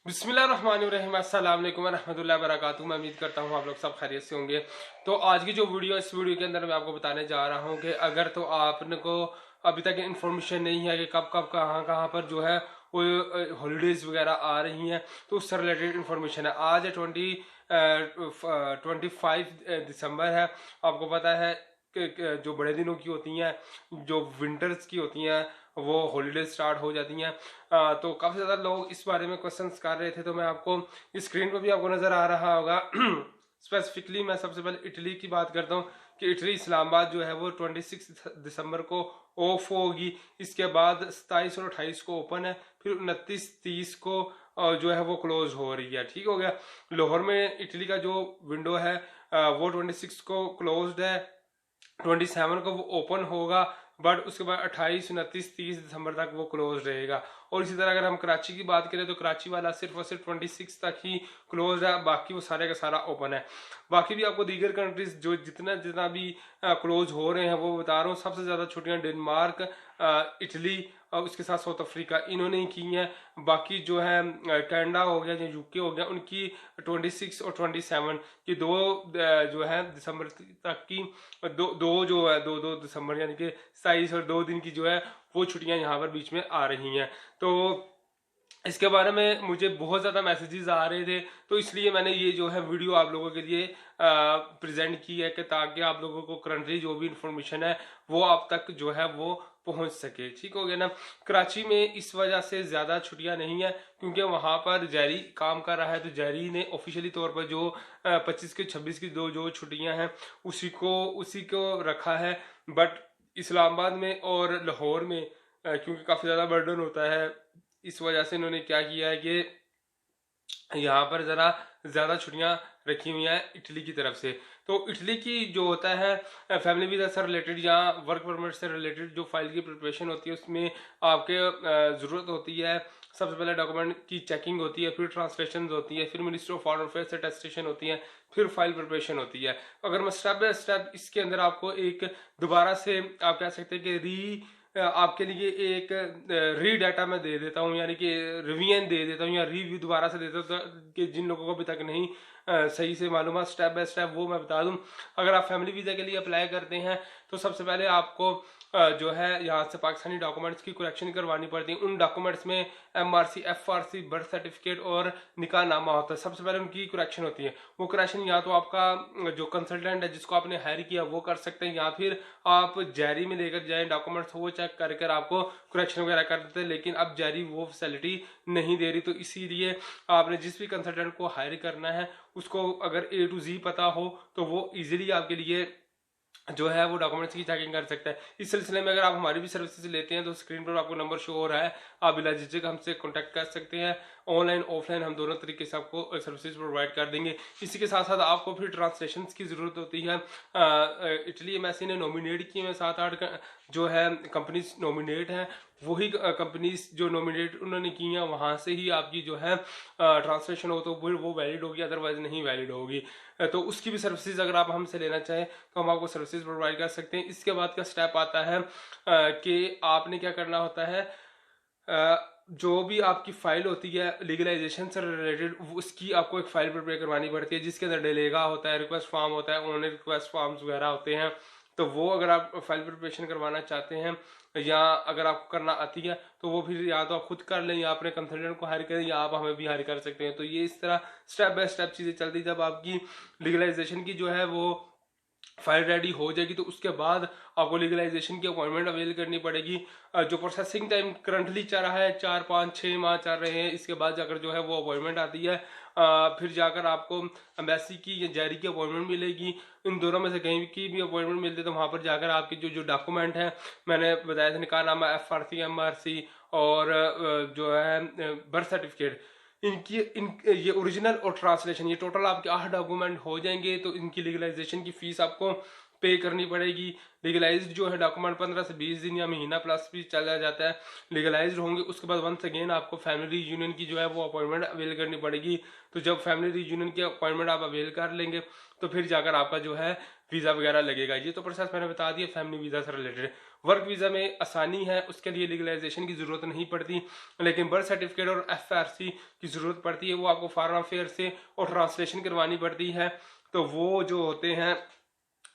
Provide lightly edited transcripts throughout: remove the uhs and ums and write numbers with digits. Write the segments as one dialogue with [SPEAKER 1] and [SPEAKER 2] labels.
[SPEAKER 1] बिस्मिल्लाहिर्रहमानिर्रहीम, अस्सलाम वालेकुम रहमतुल्लाहि व बरकातुहू। मैं उम्मीद करता हूँ आप लोग सब खैरियत से होंगे। तो आज की जो वीडियो, इस वीडियो के अंदर मैं आपको बताने जा रहा हूँ कि अगर तो आपने को अभी तक इन्फॉर्मेशन नहीं है कि कब कब कहाँ कहाँ पर जो है वो हॉलीडेज वगैरह आ रही हैं, तो उससे रिलेटेड इन्फॉर्मेशन है। आज है 25 दिसंबर है। आपको पता है कि जो बड़े दिनों की होती हैं, जो विंटर्स की होती हैं, वो हॉलीडेज स्टार्ट हो जाती हैं। तो काफ़ी ज़्यादा लोग इस बारे में क्वेश्चंस कर रहे थे, तो मैं आपको स्क्रीन पर भी आपको नज़र आ रहा होगा। स्पेसिफिकली मैं सबसे पहले इटली की बात करता हूँ कि इटली इस्लामाबाद जो है वो 26 दिसंबर को ऑफ होगी। इसके बाद 27 और 28 को ओपन है, फिर 29-30 को जो है वो क्लोज हो रही है। ठीक हो गया। लाहौर में इटली का जो विंडो है वो 26 को क्लोज्ड है, 27 को वो ओपन होगा, बट उसके बाद 28, 29, 30 दिसंबर तक वो क्लोज रहेगा। और इसी तरह अगर हम कराची की बात करें तो कराची वाला सिर्फ और सिर्फ 26 तक ही क्लोज है, बाकी वो सारे का सारा ओपन है। बाकी भी आपको दीगर कंट्रीज जो जितना जितना भी क्लोज हो रहे हैं वो बता रहा हूँ। सबसे ज़्यादा छुट्टियां डेनमार्क, इटली और उसके साथ साउथ अफ्रीका, इन्होंने ही की हैं। बाकी जो है कनाडा हो गया या यूके हो गया, उनकी 26 और 27 की दो जो है दिसंबर तक की दो जो है 2 दिसंबर यानी कि 27 और 2 दिन की जो है वो छुट्टियां यहाँ पर बीच में आ रही हैं। तो इसके बारे में मुझे बहुत ज़्यादा मैसेजेस आ रहे थे, तो इसलिए मैंने ये जो है वीडियो आप लोगों के लिए प्रेजेंट की है कि ताकि आप लोगों को करंटली जो भी इंफॉर्मेशन है वो आप तक जो है वो पहुंच सके। ठीक हो गया ना। कराची में इस वजह से ज़्यादा छुट्टियां नहीं है क्योंकि वहाँ पर जैरी काम कर रहा है, तो जैरी ने ऑफिशियली तौर पर जो 25 की 26 की जो छुट्टियां हैं उसी को रखा है। बट इस्लामाबाद में और लाहौर में क्योंकि काफ़ी ज़्यादा बर्डन होता है, इस वजह से इन्होंने क्या किया है कि यहाँ पर ज़रा ज़्यादा छुट्टियाँ रखी हुई हैं इटली की तरफ से। तो इटली की जो होता है फैमिली वीज़ा से रिलेटेड या वर्क परमिट से रिलेटेड जो फाइल की प्रिपरेशन होती है, उसमें आपके ज़रूरत होती है। सबसे पहले डॉक्यूमेंट की चेकिंग होती है, फिर ट्रांसलेशन होती है, फिर मिनिस्ट्री ऑफ फॉरेन अफेयर्स से टेस्टेशन होती है, फिर फाइल प्रिपरेशन होती है। अगर मैं स्टेप बाय स्टेप इसके अंदर आपको एक दोबारा से आप कह सकते हैं कि आपके लिए एक री डाटा मैं दे देता हूँ, यानी कि रिवीजन दे देता हूँ या रिव्यू दोबारा से देता हूँ कि जिन लोगों को अभी तक नहीं सही से मालूम है स्टेप बाय स्टेप, वो मैं बता दूं। अगर आप फैमिली वीज़ा के लिए अप्लाई करते हैं तो सबसे पहले आपको जो है यहाँ से पाकिस्तानी डॉक्यूमेंट्स की करेक्शन करवानी पड़ती है। उन डॉक्यूमेंट्स में MRC, FRC, बर्थ सर्टिफिकेट और निकाह नामा होता है। सबसे पहले उनकी करेक्शन होती है। वो करेक्शन या तो आपका जो कंसल्टेंट है जिसको आपने हायर किया वो कर सकते हैं, या फिर आप जैरी में लेकर जाएं डॉक्यूमेंट्स, वो चेक कर आपको करेक्शन वगैरह कर देते हैं। लेकिन अब जैरी वो फैसिलिटी नहीं दे रही, तो इसीलिए आपने जिस भी कंसल्टेंट को हायर करना है उसको अगर A to Z पता हो तो वो इजीली आपके लिए जो है वो डॉक्यूमेंट्स की चेकिंग कर सकता है। इस सिलसिले में अगर आप हमारी भी सर्विसेज लेते हैं तो स्क्रीन पर आपको नंबर शो हो रहा है, आप बिला झिझक हमसे कांटेक्ट कर सकते हैं। ऑनलाइन ऑफलाइन हम दोनों तरीके से आपको सर्विसेज प्रोवाइड कर देंगे। इसी के साथ साथ आपको फिर ट्रांसलेशन की ज़रूरत होती है। इटली एम्बेसी ने नॉमिनेट किए हैं 7-8 जो है कंपनीज नॉमिनेट हैं, वही कंपनीज जो नॉमिनेट उन्होंने की हैं वहाँ से ही आपकी जो है ट्रांसलेशन हो तो फिर वो वैलिड होगी, अदरवाइज नहीं वैलिड होगी। तो उसकी भी सर्विसेज अगर आप हमसे लेना चाहें तो हम आपको सर्विसेज प्रोवाइड कर सकते हैं। इसके बाद का स्टेप आता है कि आपने क्या करना होता है, जो भी आपकी फाइल होती है लीगलाइजेशन से रिलेटेड, उसकी आपको एक फाइल प्रिपेयर करवानी पड़ती है जिसके अंदर डेलेगा होता है, रिक्वेस्ट फॉर्म होता है, उन्होंने रिक्वेस्ट फॉर्म्स वगैरह होते हैं। तो वो अगर आप फाइल प्रिपरेशन करवाना चाहते हैं या अगर आपको करना आती है तो वो फिर या तो आप खुद कर लें या अपने कंसल्टेंट को हायर करें या आप हमें भी हायर कर सकते हैं। तो ये इस तरह स्टेप बाय स्टेप चीज़ें चलती। जब आपकी लीगलाइजेशन की जो है वो फाइल रेडी हो जाएगी तो उसके बाद आपको लीगलाइजेशन की अपॉइंटमेंट अवेल करनी पड़ेगी। जो प्रोसेसिंग टाइम करंटली चल रहा है 4-5-6 माह चल रहे हैं। इसके बाद जाकर जो है वो अपॉइंटमेंट आती है, फिर जाकर आपको एम्बेसी की या जारी की अपॉइंटमेंट मिलेगी। इन दोनों में से कहीं की भी अपॉइंटमेंट मिलती है तो वहाँ पर जाकर आपके जो जो डॉक्यूमेंट है, मैंने बताया था निकाहनामा, FRC, MRC और जो है बर्थ सर्टिफिकेट, इनकी ये ओरिजिनल और ट्रांसलेशन, ये टोटल आपके 8 डॉक्यूमेंट हो जाएंगे। तो इनकी लीगलाइजेशन की फीस आपको पे करनी पड़ेगी। लीगलाइज्ड जो है डॉक्यूमेंट 15 से 20 दिन या महीना प्लस भी चला जाता है लीगलाइज्ड होंगे। उसके बाद वंस अगेन आपको फैमिली यूनियन की जो है वो अपॉइंटमेंट अवेल करनी पड़ेगी। तो जब फैमिली यूनियन की अपॉइंटमेंट आप अवेल कर लेंगे तो फिर जाकर आपका जो है वीज़ा वगैरह लगेगा। ये तो प्रोसेस मैंने बता दिया फैमिली वीज़ा से रिलेटेड। वर्क वीज़ा में आसानी है, उसके लिए लीगलाइजेशन की ज़रूरत नहीं पड़ती, लेकिन बर्थ सर्टिफिकेट और FRC की ज़रूरत पड़ती है। वो आपको फॉरेन अफेयर से और ट्रांसलेशन करवानी पड़ती है। तो वो जो होते हैं,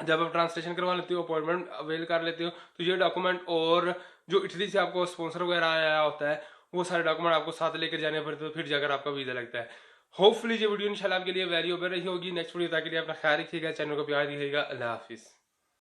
[SPEAKER 1] जब आप ट्रांसलेशन करवा लेते हो, अपॉइंटमेंट अवेल कर लेते हो, तो ये डॉक्यूमेंट और जो इटली से आपको स्पॉन्सर वगैरह आया होता है, वो सारे डॉक्यूमेंट आपको साथ लेकर जाने पड़ते हैं, फिर जाकर आपका वीज़ा लगता है। होपफुली ये वीडियो इंशाल्लाह आपके लिए वैल्यूएबल रही होगी। नेक्स्ट वीडियो तक के लिए अपना ख्याल रखिएगा, चैनल को प्यार दीजिएगा। अल्लाह हाफिज़।